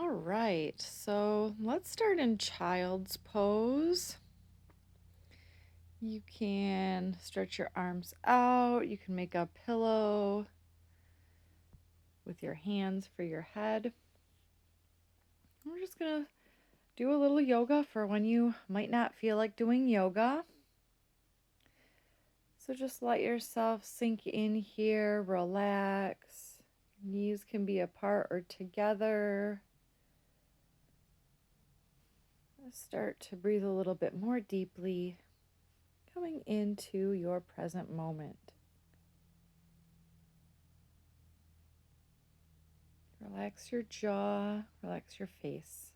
All right, so let's start in child's pose. You can stretch your arms out. You can make a pillow with your hands for your head. We're just going to do a little yoga for when you might not feel like doing yoga. So just let yourself sink in here, relax. Knees can be apart or together. Start to breathe a little bit more deeply, coming into your present moment. Relax your jaw, relax your face.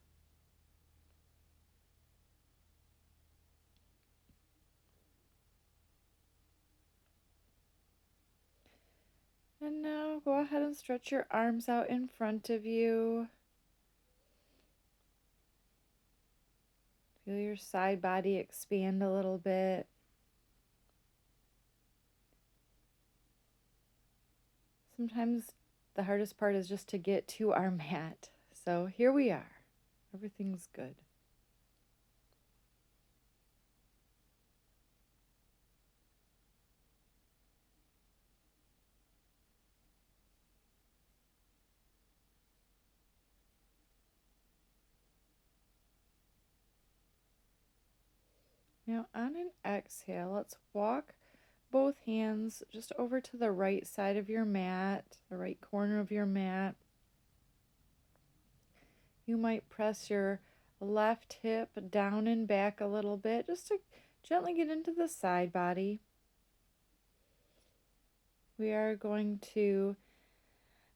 And now go ahead and stretch your arms out in front of you. Feel your side body expand a little bit. Sometimes the hardest part is just to get to our mat. So here we are. Everything's good. Now on an exhale, let's walk both hands just over to the right side of your mat, the right corner of your mat. You might press your left hip down and back a little bit just to gently get into the side body. We are going to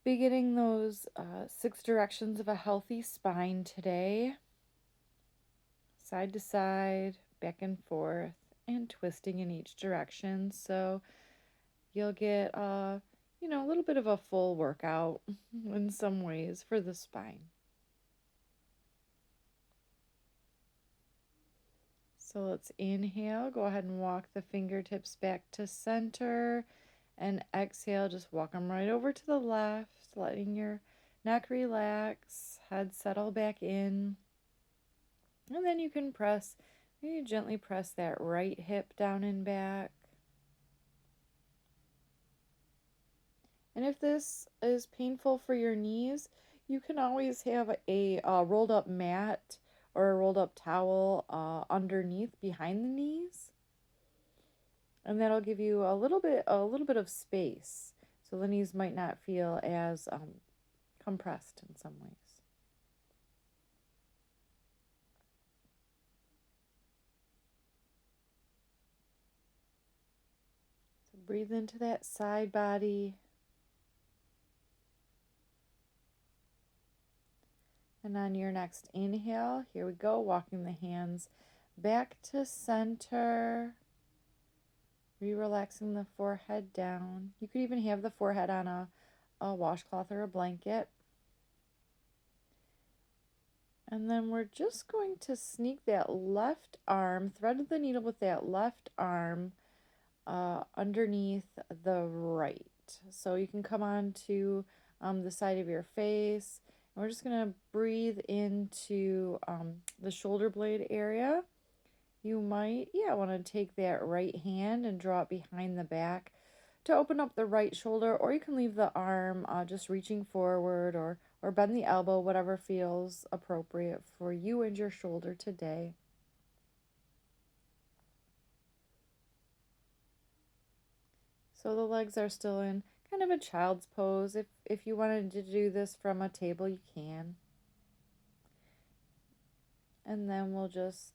be getting those 6 directions of a healthy spine today. Side to side, back and forth, and twisting in each direction. So you'll get a little bit of a full workout in some ways for the spine. So let's inhale, go ahead and walk the fingertips back to center, and exhale, just walk them right over to the left, letting your neck relax, head settle back in. And then you can maybe gently press that right hip down and back. And if this is painful for your knees, you can always have a rolled up mat or a rolled up towel underneath behind the knees. And that'll give you a little bit of space. So the knees might not feel as compressed in some ways. So breathe into that side body. And on your next inhale, here we go, walking the hands back to center. Re-relaxing the forehead down. You could even have the forehead on a washcloth or a blanket. And then we're just going to sneak that left arm, thread the needle with that left arm underneath the right. So you can come on to the side of your face. And we're just going to breathe into the shoulder blade area. You might, want to take that right hand and draw it behind the back to open up the right shoulder, or you can leave the arm just reaching forward or bend the elbow, whatever feels appropriate for you and your shoulder today. So the legs are still in kind of a child's pose. If you wanted to do this from a table, you can. And then we'll just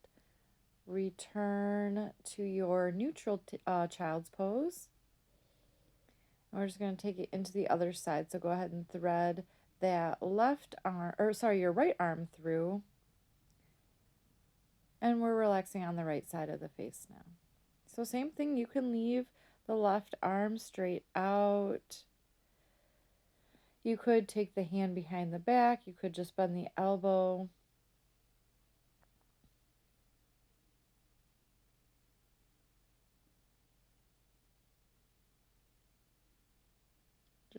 return to your neutral child's pose. And we're just going to take it into the other side. So go ahead and thread that your right arm through. And we're relaxing on the right side of the face now. So same thing, you can leave the left arm straight out. You could take the hand behind the back. You could just bend the elbow.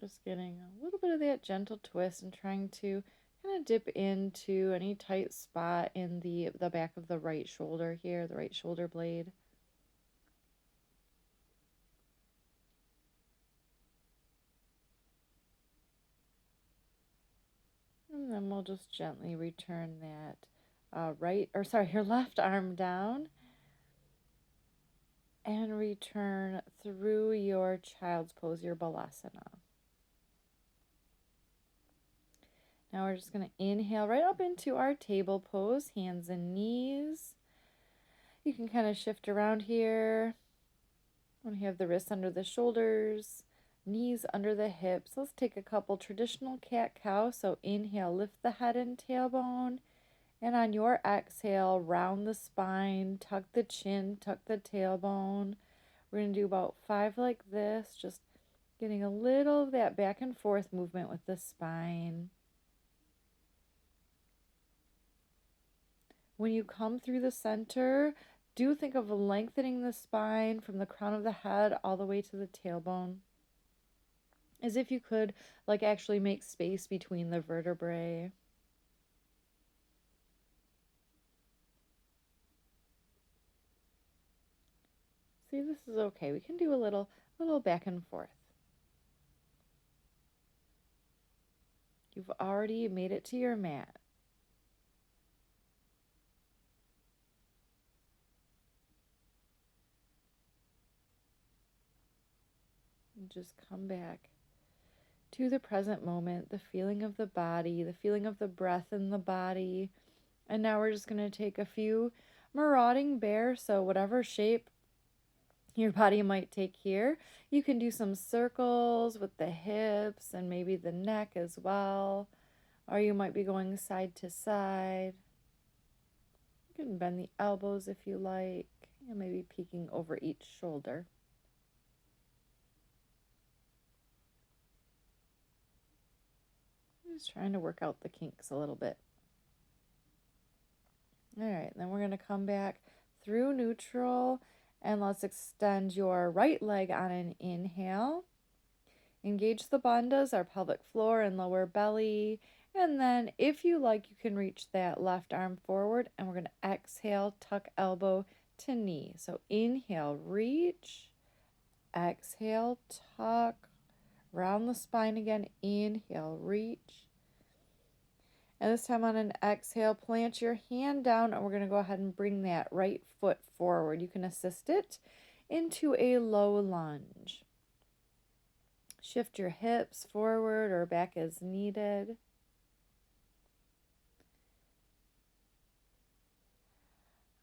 Just getting a little bit of that gentle twist and trying to kind kind of dip into any tight spot in the back of the right shoulder here, the right shoulder blade. And then we'll just gently return that your left arm down and return through your child's pose, your balasana. Now we're just going to inhale right up into our table pose, hands and knees. You can kind of shift around here. When you have the wrists under the shoulders, knees under the hips. Let's take a couple traditional cat-cow. So inhale, lift the head and tailbone. And on your exhale, round the spine, tuck the chin, tuck the tailbone. We're going to do about 5 like this, just getting a little of that back and forth movement with the spine. When you come through the center, do think of lengthening the spine from the crown of the head all the way to the tailbone. As if you could actually make space between the vertebrae. See, this is okay. We can do a little back and forth. You've already made it to your mat. And just come back to the present moment, the feeling of the body, the feeling of the breath in the body. And now we're just going to take a few marauding bear, so whatever shape your body might take here. You can do some circles with the hips and maybe the neck as well. Or you might be going side to side. You can bend the elbows if you like, and maybe peeking over each shoulder. Just trying to work out the kinks a little bit. All right, then we're going to come back through neutral, and let's extend your right leg on an inhale. Engage the bandhas, our pelvic floor and lower belly. And then if you like, you can reach that left arm forward, and we're going to exhale, tuck elbow to knee. So inhale, reach. Exhale, tuck. Round the spine again. Inhale, reach. And this time on an exhale, plant your hand down, and we're going to go ahead and bring that right foot forward. You can assist it into a low lunge. Shift your hips forward or back as needed.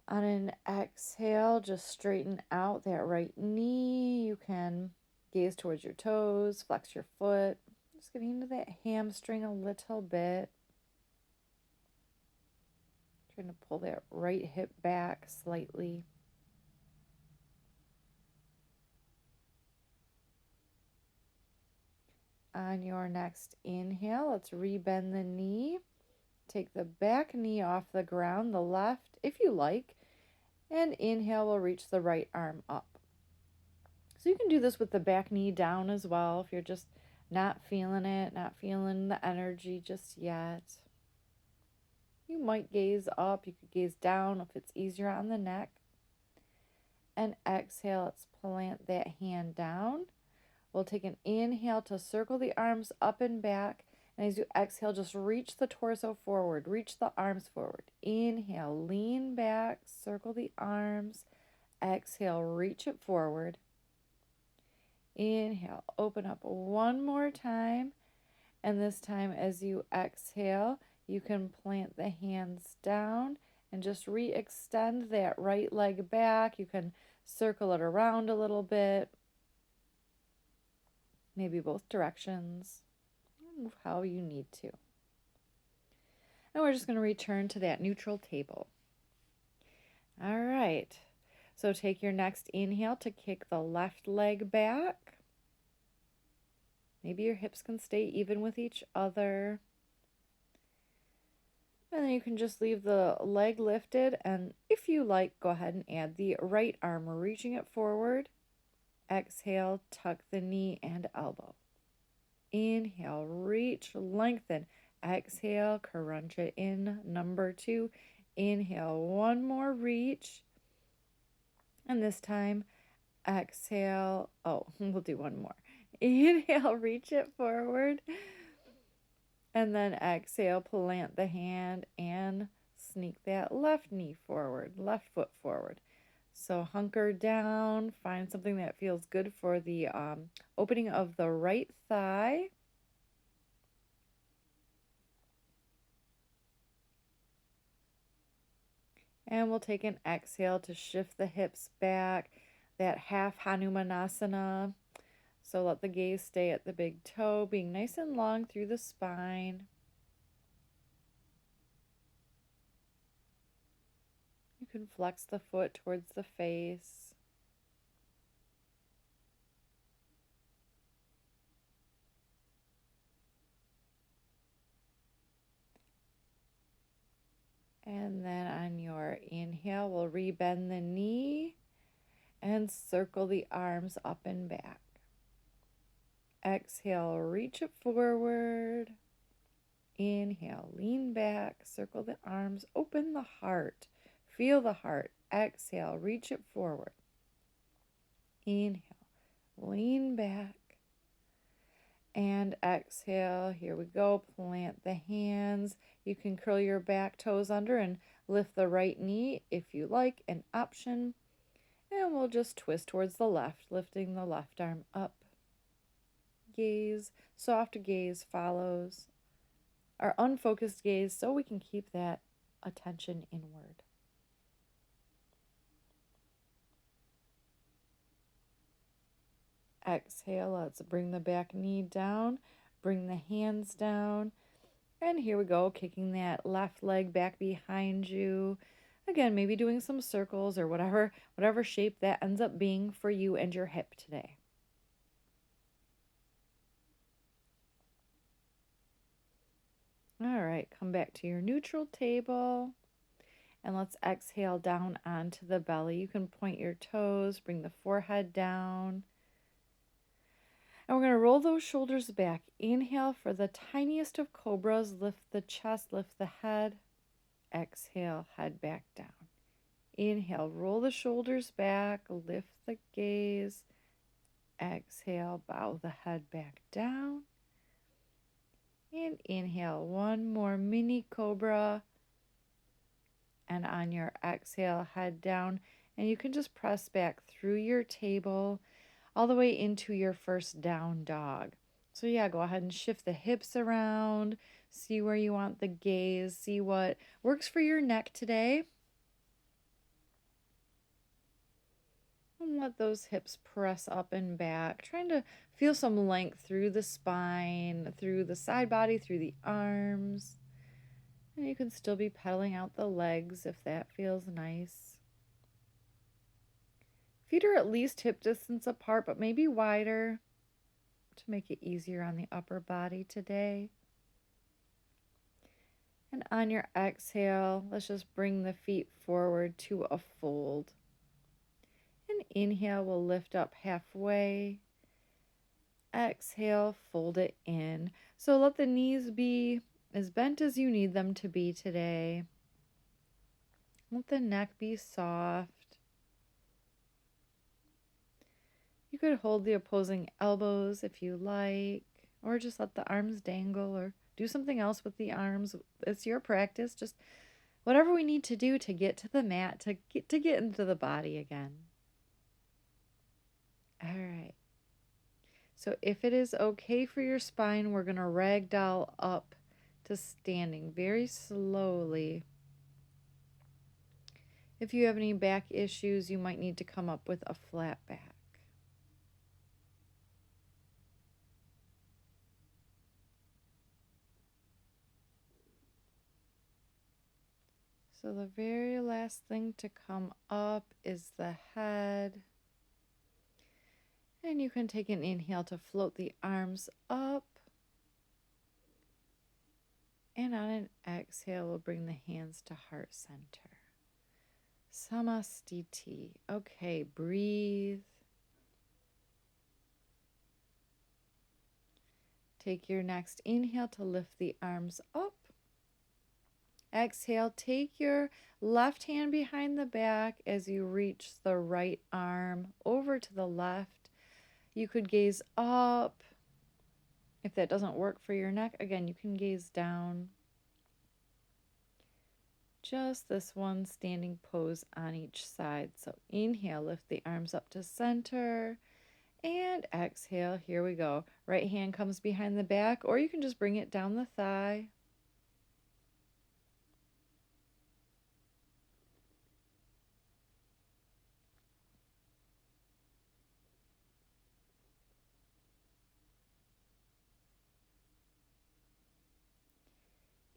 On an exhale, just straighten out that right knee. You can gaze towards your toes, flex your foot. Just getting into that hamstring a little bit. Trying to pull that right hip back slightly. On your next inhale, let's rebend the knee. Take the back knee off the ground, the left, if you like. And inhale, we'll reach the right arm up. So you can do this with the back knee down as well if you're just not feeling it, not feeling the energy just yet. You might gaze up, you could gaze down if it's easier on the neck. And exhale, let's plant that hand down. We'll take an inhale to circle the arms up and back. And as you exhale, just reach the torso forward, reach the arms forward. Inhale, lean back, circle the arms. Exhale, reach it forward. Inhale, open up one more time. And this time as you exhale, you can plant the hands down and just re-extend that right leg back. You can circle it around a little bit, maybe both directions. Move how you need to. And we're just going to return to that neutral table. All right. So take your next inhale to kick the left leg back. Maybe your hips can stay even with each other. And then you can just leave the leg lifted. And if you like, go ahead and add the right arm, reaching it forward. Exhale, tuck the knee and elbow. Inhale, reach, lengthen. Exhale, crunch it in. Number 2, inhale, one more reach. And this time, exhale. Oh, we'll do one more. Inhale, reach it forward. And then exhale, plant the hand and sneak that left knee forward, left foot forward. So hunker down, find something that feels good for the opening of the right thigh. And we'll take an exhale to shift the hips back, that half Hanumanasana. So let the gaze stay at the big toe, being nice and long through the spine. You can flex the foot towards the face. And then on your inhale, we'll rebend the knee and circle the arms up and back. Exhale, reach it forward. Inhale, lean back, circle the arms, open the heart. Feel the heart. Exhale, reach it forward. Inhale, lean back. And exhale, here we go. Plant the hands. You can curl your back toes under and lift the right knee if you like, an option. And we'll just twist towards the left, lifting the left arm up. Gaze, soft gaze follows our unfocused gaze so we can keep that attention inward. Exhale, let's bring the back knee down, bring the hands down, and here we go, kicking that left leg back behind you. Again, maybe doing some circles or whatever shape that ends up being for you and your hip today. All right, come back to your neutral table. And let's exhale down onto the belly. You can point your toes, bring the forehead down. And we're going to roll those shoulders back. Inhale for the tiniest of cobras. Lift the chest, lift the head. Exhale, head back down. Inhale, roll the shoulders back, lift the gaze. Exhale, bow the head back down. And inhale, one more mini cobra. And on your exhale, head down. And you can just press back through your table all the way into your first down dog. So yeah, go ahead and shift the hips around. See where you want the gaze. See what works for your neck today. And let those hips press up and back, trying to feel some length through the spine, through the side body, through the arms. And you can still be pedaling out the legs if that feels nice. Feet are at least hip distance apart, but maybe wider to make it easier on the upper body today. And on your exhale, let's just bring the feet forward to a fold. And inhale, we'll lift up halfway. Exhale, fold it in. So let the knees be as bent as you need them to be today. Let the neck be soft. You could hold the opposing elbows if you like, or just let the arms dangle, or do something else with the arms. It's your practice. Just whatever we need to do to get to the mat, to get into the body again. All right. So if it is okay for your spine, we're going to ragdoll up to standing very slowly. If you have any back issues, you might need to come up with a flat back. So the very last thing to come up is the head. And you can take an inhale to float the arms up. And on an exhale, we'll bring the hands to heart center. Samastiti. Okay, breathe. Take your next inhale to lift the arms up. Exhale, take your left hand behind the back as you reach the right arm over to the left. You could gaze up. If that doesn't work for your neck, again, you can gaze down. Just this one standing pose on each side. So inhale, lift the arms up to center. And exhale, here we go. Right hand comes behind the back, or you can just bring it down the thigh.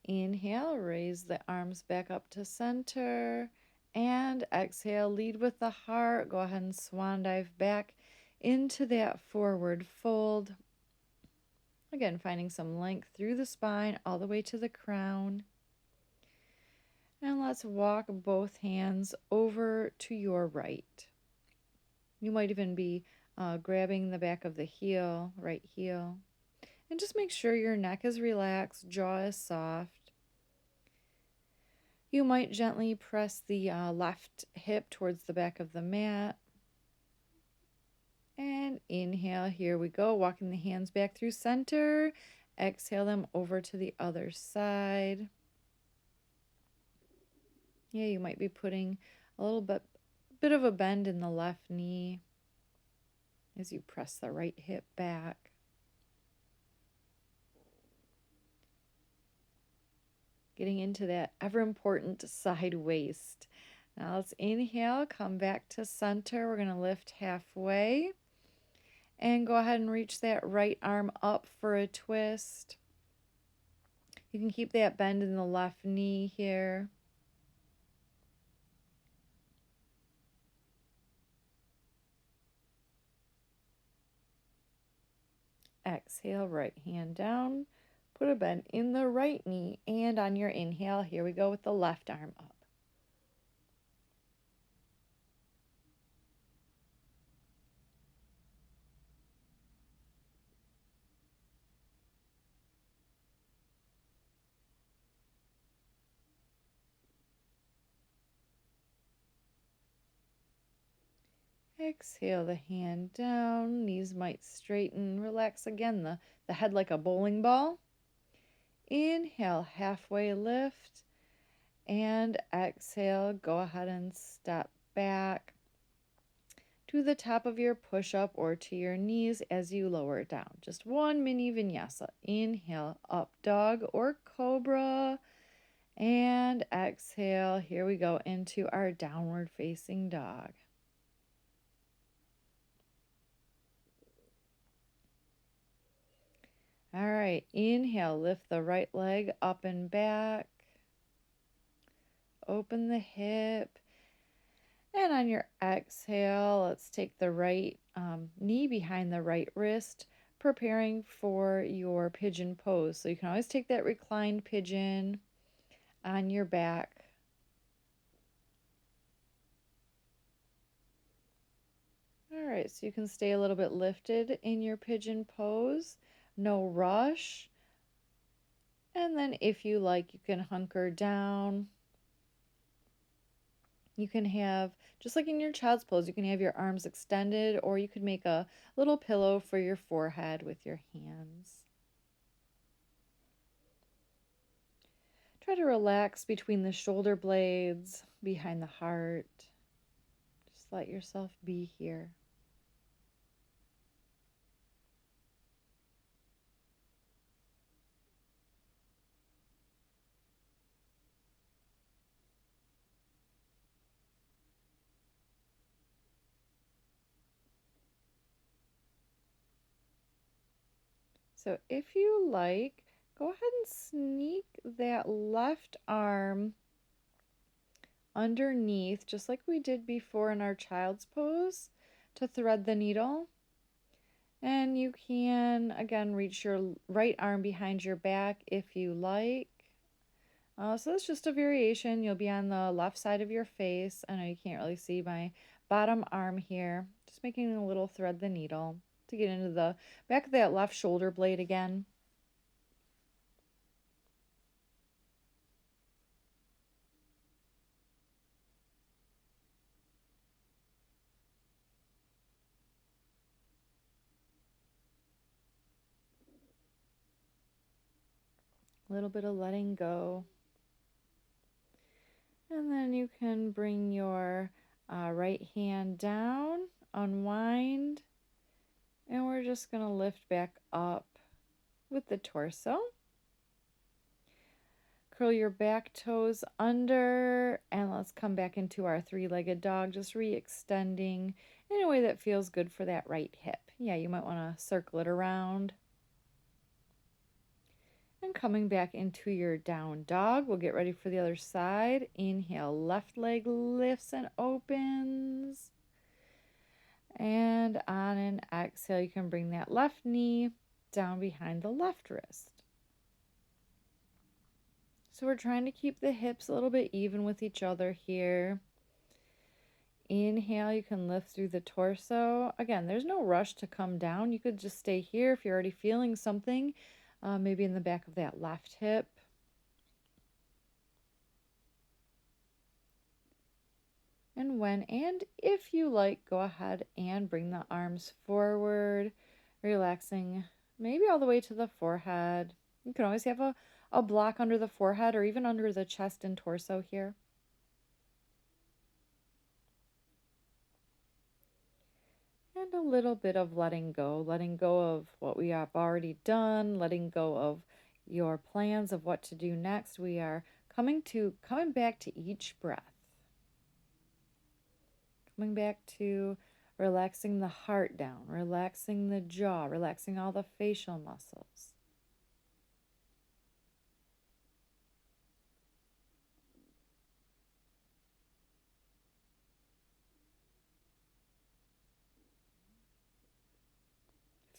Inhale, raise the arms back up to center. And exhale, lead with the heart. Go ahead and swan dive back into that forward fold. Again, finding some length through the spine all the way to the crown. And let's walk both hands over to your right. You might even be grabbing the back of the heel, right heel. And just make sure your neck is relaxed, jaw is soft. You might gently press the left hip towards the back of the mat. And inhale, here we go, walking the hands back through center. Exhale them over to the other side. Yeah, you might be putting a little bit of a bend in the left knee as you press the right hip back. Getting into that ever important side waist. Now let's inhale, come back to center. We're going to lift halfway and go ahead and reach that right arm up for a twist. You can keep that bend in the left knee here. Exhale, right hand down. Put a bend in the right knee, and on your inhale, here we go with the left arm up. Exhale the hand down, knees might straighten, relax again, the head like a bowling ball. Inhale, halfway lift, and exhale, go ahead and step back to the top of your push-up or to your knees as you lower it down. Just one mini vinyasa. Inhale, up dog or cobra, and exhale, here we go into our downward facing dog. All right, inhale, lift the right leg up and back. Open the hip. And on your exhale, let's take the right knee behind the right wrist, preparing for your pigeon pose. So you can always take that reclined pigeon on your back. All right, so you can stay a little bit lifted in your pigeon pose. No rush. And then if you like, you can hunker down. You can have, just like in your child's pose, you can have your arms extended, or you could make a little pillow for your forehead with your hands. Try to relax between the shoulder blades, behind the heart. Just let yourself be here. So if you like, go ahead and sneak that left arm underneath, just like we did before in our child's pose, to thread the needle. And you can, again, reach your right arm behind your back if you like. So that's just a variation. You'll be on the left side of your face. I know you can't really see my bottom arm here. Just making a little thread the needle to get into the back of that left shoulder blade again. A little bit of letting go. And then you can bring your right hand down, unwind, and we're just going to lift back up with the torso. Curl your back toes under, and let's come back into our three-legged dog, just re-extending in a way that feels good for that right hip. Yeah, you might want to circle it around. And coming back into your down dog, we'll get ready for the other side. Inhale, left leg lifts and opens. And on an exhale, you can bring that left knee down behind the left wrist. So we're trying to keep the hips a little bit even with each other here. Inhale, you can lift through the torso. Again, there's no rush to come down. You could just stay here if you're already feeling something, maybe in the back of that left hip. And when and if you like, go ahead and bring the arms forward, relaxing maybe all the way to the forehead. You can always have a block under the forehead or even under the chest and torso here. And a little bit of letting go of what we have already done, letting go of your plans of what to do next. We are coming back to each breath. Coming back to relaxing the heart down, relaxing the jaw, relaxing all the facial muscles.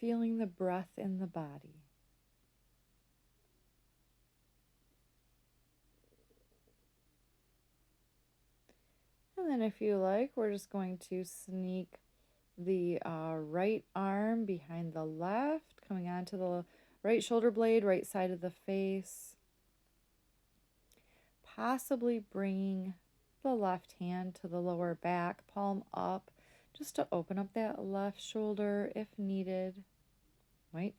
Feeling the breath in the body. And then if you like, we're just going to sneak the right arm behind the left, coming onto the right shoulder blade, right side of the face. Possibly bringing the left hand to the lower back, palm up, just to open up that left shoulder if needed. Right?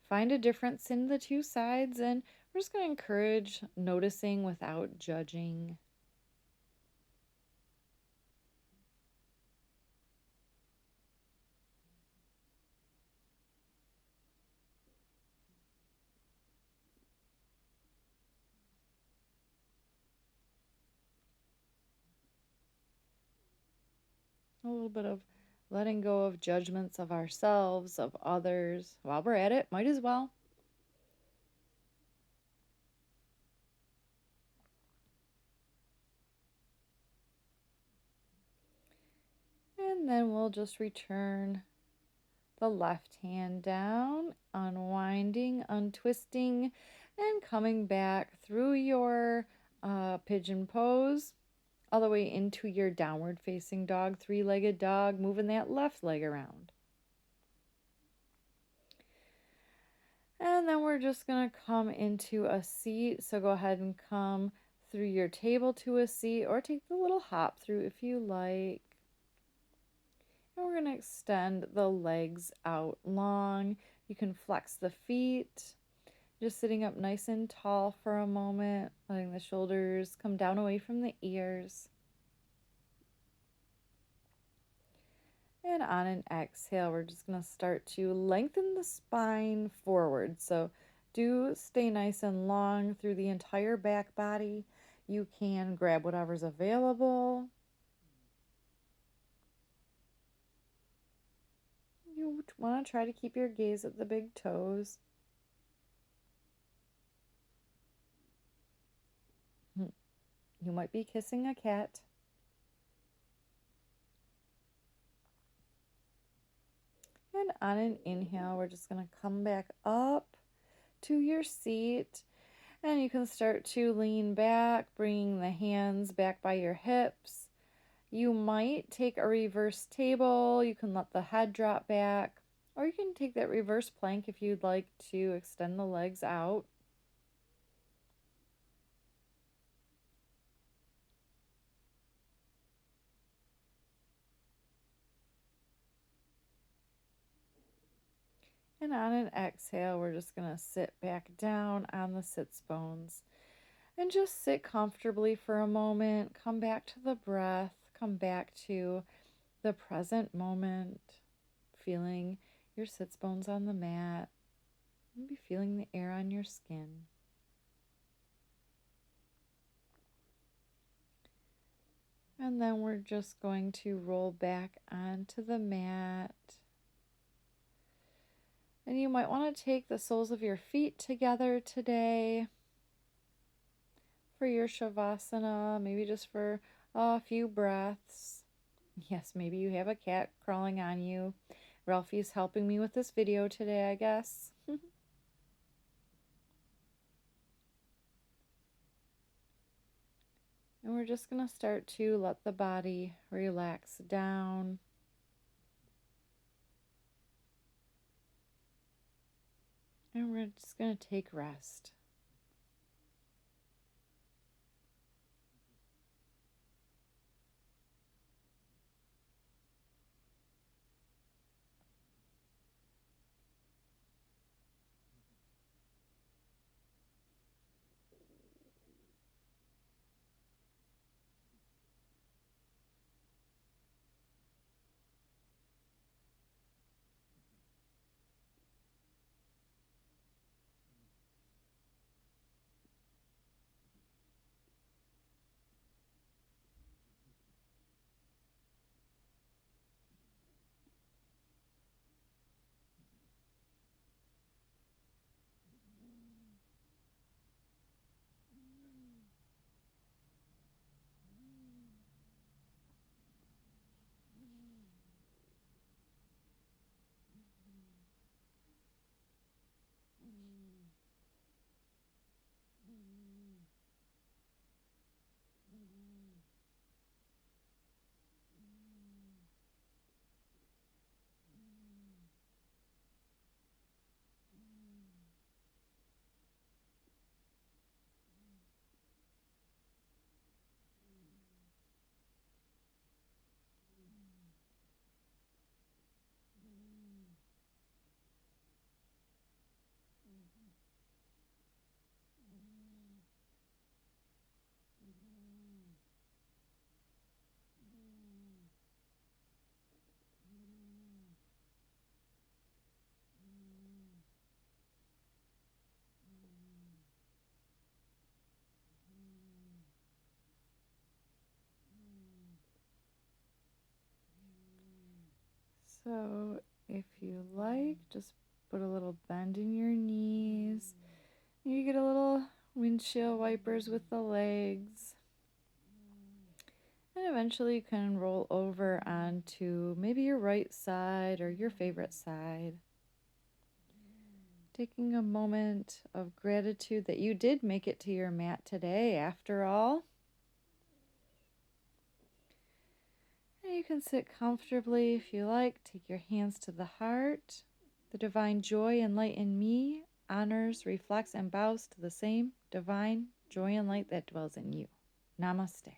Find a difference in the two sides, and we're just going to encourage noticing without judging. A little bit of letting go of judgments of ourselves, of others. While we're at it, might as well. And then we'll just return the left hand down, unwinding, untwisting, and coming back through your pigeon pose all the way into your downward facing dog, three-legged dog, moving that left leg around. And then we're just going to come into a seat. So go ahead and come through your table to a seat, or take the little hop through if you like. And we're going to extend the legs out long. You can flex the feet, just sitting up nice and tall for a moment, letting the shoulders come down away from the ears. And on an exhale, we're just going to start to lengthen the spine forward. So do stay nice and long through the entire back body. You can grab whatever's available. You want to try to keep your gaze at the big toes. You might be kissing a cat. And on an inhale, we're just going to come back up to your seat. And you can start to lean back, bringing the hands back by your hips. You might take a reverse table. You can let the head drop back. Or you can take that reverse plank if you'd like to extend the legs out. And on an exhale, we're just going to sit back down on the sits bones and just sit comfortably for a moment. Come back to the breath, come back to the present moment, feeling your sits bones on the mat, maybe feeling the air on your skin. And then we're just going to roll back onto the mat. And you might want to take the soles of your feet together today for your Shavasana, maybe just for a few breaths. Yes, maybe you have a cat crawling on you. Ralphie's helping me with this video today, I guess. And we're just going to start to let the body relax down. And we're just going to take rest. So if you like, just put a little bend in your knees. You get a little windshield wipers with the legs. And eventually you can roll over onto maybe your right side or your favorite side. Taking a moment of gratitude that you did make it to your mat today after all. And you can sit comfortably if you like. Take your hands to the heart. The divine joy and light in me honors, reflects, and bows to the same divine joy and light that dwells in you. Namaste.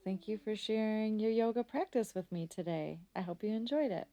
Thank you for sharing your yoga practice with me today. I hope you enjoyed it.